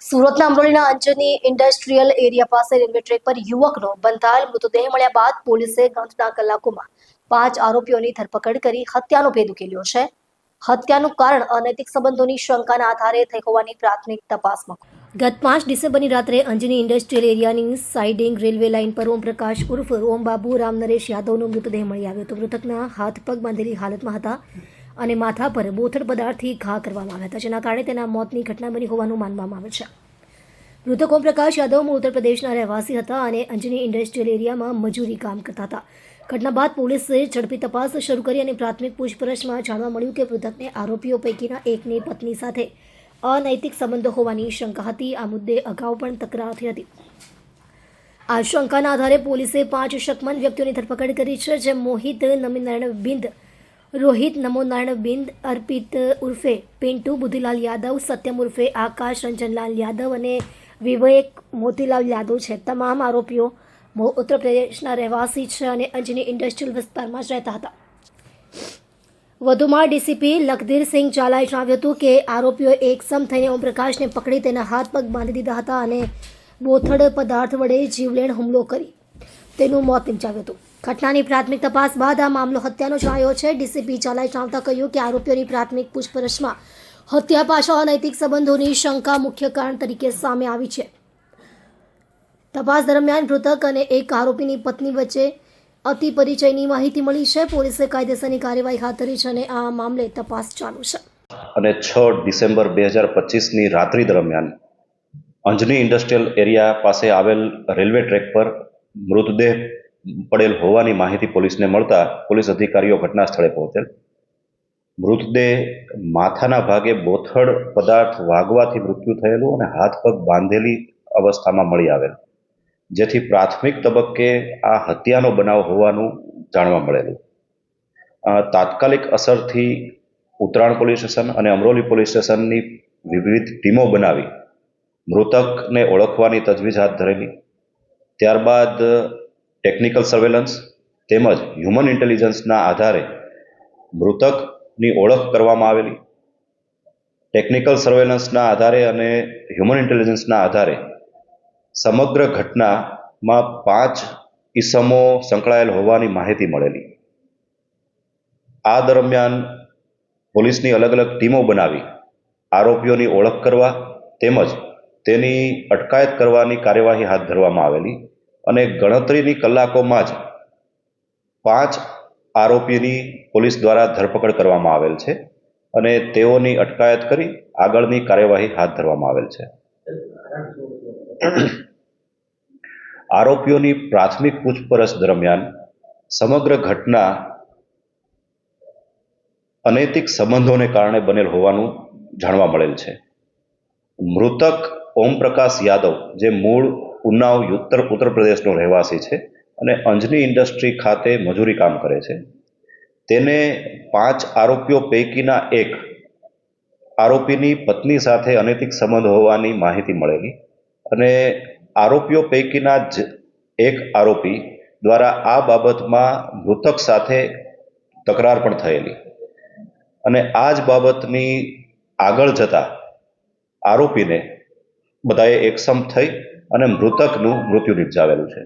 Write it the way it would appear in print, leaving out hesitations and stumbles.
સુરતના અમરોલીના Anjani industrial area પાસે railway track પર યુવકનો બંધાયેલ મૃતદેહ મળ્યા બાદ પોલીસે ગણતરીના કલાકોમાં 5 આરોપીઓની ધરપકડ કરી હત્યાનો ભેદ ઉકેલ્યો છે. હત્યાનું કારણ અનૈતિક સંબંધોની શંકાના આધારે થઈ હોવાની પ્રાથમિક તપાસમાં ગત 5 ડિસેમ્બરની રાત્રે અંજની ઇન્ડસ્ટ્રીયલ એરિયાની સાઇડિંગ રેલવે લાઇન પર ઓમપ્રકાશ ઉર્ફ ઓમબાબુ રામનરેશ યાદવનો મૃતદેહ મળી આવ્યો હતો. મૃતકના હાથ પગ બાંધેલી હાલતમાં હતા અને માથા પર બોથડ પદાર્થથી ઘા કરવામાં આવ્યા હતા, જેના કારણે તેના મોતની ઘટના બની હોવાનું માનવામાં આવે છે. મૃતક ઓમપ્રકાશ યાદવ ઉત્તર પ્રદેશના રહેવાસી હતા અને અંજની ઇન્ડસ્ટ્રીયલ એરિયામાં મજૂરી કામ કરતા હતા. ઘટના બાદ પોલીસે ઝડપી તપાસ શરૂ કરી અને પ્રાથમિક પૂછપરછમાં જાણવા મળ્યું કે મૃતકને આરોપીઓ પૈકીના એકની પત્ની સાથે અનૈતિક સંબંધો હોવાની શંકા હતી. આ મુદ્દે અગાઉ પણ તકરાર થઈ હતી. આ શંકાના આધારે પોલીસે 5 શકમંદ વ્યક્તિઓની ધરપકડ કરી છે, જે મોહિત નમીનારાયણ બિંદ, રોહિત નમોનારાયણ બિંદ, અર્પિત ઉર્ફે પિન્ટુ બુદ્ધિલાલ યાદવ, સત્યમ ઉર્ફે આકાશ રંજનલાલ યાદવ અને વિવેક મોતીલાલ યાદવ છે. તમામ આરોપીઓ ઉત્તર પ્રદેશના રહેવાસી છે અને અંજની ઇન્ડસ્ટ્રીયલ વિસ્તારમાં જ રહેતા હતા. વધુમાં ડીસીપી લખધીરસિંહ ઝાલાએ જણાવ્યું હતું કે આરોપીઓ એકસમ થઈને ઓમપ્રકાશને પકડી તેના હાથ પગ બાંધી દીધા હતા અને બોથડ પદાર્થ વડે જીવલેણ હુમલો કરી તેનું મોત નિપજાવ્યું હતું. ઘટનાની પ્રાથમિક તપાસ બાદ આ મામલો હત્યાનો જણાયો છે. ડીસીપી ઝાલાએ જણાવતા કહ્યું કે આરોપીઓની પ્રાથમિક પૂછપરછમાં હત્યા પાછળ અનૈતિક સંબંધોની શંકા મુખ્ય કારણ તરીકે સામે આવી છે. તપાસ દરમિયાન મૃતક અને એક આરોપીની પત્ની વચ્ચે અતિ પરિચયની માહિતી મળી છે. પોલીસે કાયદેસરની કાર્યવાહી હાથ ધરી છે અને આ મામલે તપાસ ચાલુ છે. અને 6 ડિસેમ્બર 2025ની રાત્રિ દરમિયાન અંજની ઇન્ડસ્ટ્રીયલ એરિયા પાસે આવેલ રેલવે ટ્રેક પર મૃતદેહ પડેલ હોવાની માહિતી પોલીસને મળતા પોલીસ અધિકારીઓ ઘટના સ્થળે પહોંચેલ. મૃતદેહ માથાના ભાગે બોથડ પદાર્થ વાગવાથી મૃત્યુ થયેલું અને હાથ પગ બાંધેલી અવસ્થામાં મળી આવેલ, જેથી પ્રાથમિક તબક્કે આ હત્યાનો બનાવ હોવાનું જાણવા મળેલું. તાત્કાલિક અસરથી ઉત્તરાયણ પોલીસ સ્ટેશન અને અમરોલી પોલીસ સ્ટેશનની વિવિધ ટીમો બનાવી મૃતકને ઓળખવાની તજવીજ હાથ ધરેલી. ત્યારબાદ ટેકનિકલ સર્વેલન્સ તેમજ હ્યુમન ઇન્ટેલિજન્સના આધારે મૃતકની ઓળખ કરવામાં આવેલી. ટેકનિકલ સર્વેલન્સના આધારે અને હ્યુમન ઇન્ટેલિજન્સના આધારે સમગ્ર ઘટનામાં 5 ઈસમો સંકળાયેલ હોવાની માહિતી મળેલી. આ દરમિયાન પોલીસની અલગ અલગ ટીમો બનાવી આરોપીઓની ઓળખ કરવા તેમજ તેની અટકાયત કરવાની કાર્યવાહી હાથ ધરવામાં આવેલી અને ગણતરીની કલાકોમાં જ 5 આરોપીની પોલીસ દ્વારા ધરપકડ કરવામાં આવેલ છે અને તેઓની અટકાયત કરી આગળની કાર્યવાહી હાથ ધરવામાં આવેલ છે. આરોપીઓની પ્રાથમિક પૂછપરછ દરમિયાન સમગ્ર ઘટના અનૈતિક સંબંધોને કારણે બનેલ હોવાનું જાણવા મળેલ છે. મૃતક ઓમપ્રકાશ યાદવ, જે મૂળ ઉન્નાવ ઉત્તર પ્રદેશનો રહેવાસી છે અને અંજની ઇન્ડસ્ટ્રી ખાતે મજૂરી કામ કરે છે, તેને 5 આરોપીઓ પૈકીના એક આરોપીની પત્ની સાથે અનૈતિક સંબંધ હોવાની માહિતી મળેલી અને આરોપીઓ પૈકીના જ એક આરોપી દ્વારા આ બાબતમાં મૃતક સાથે તકરાર પણ થયેલી અને આ જ બાબતની આગળ જતા આરોપીને બધાએ એકસમ થઈ અને મૃતકનું મૃત્યુ નિપજાવેલું છે.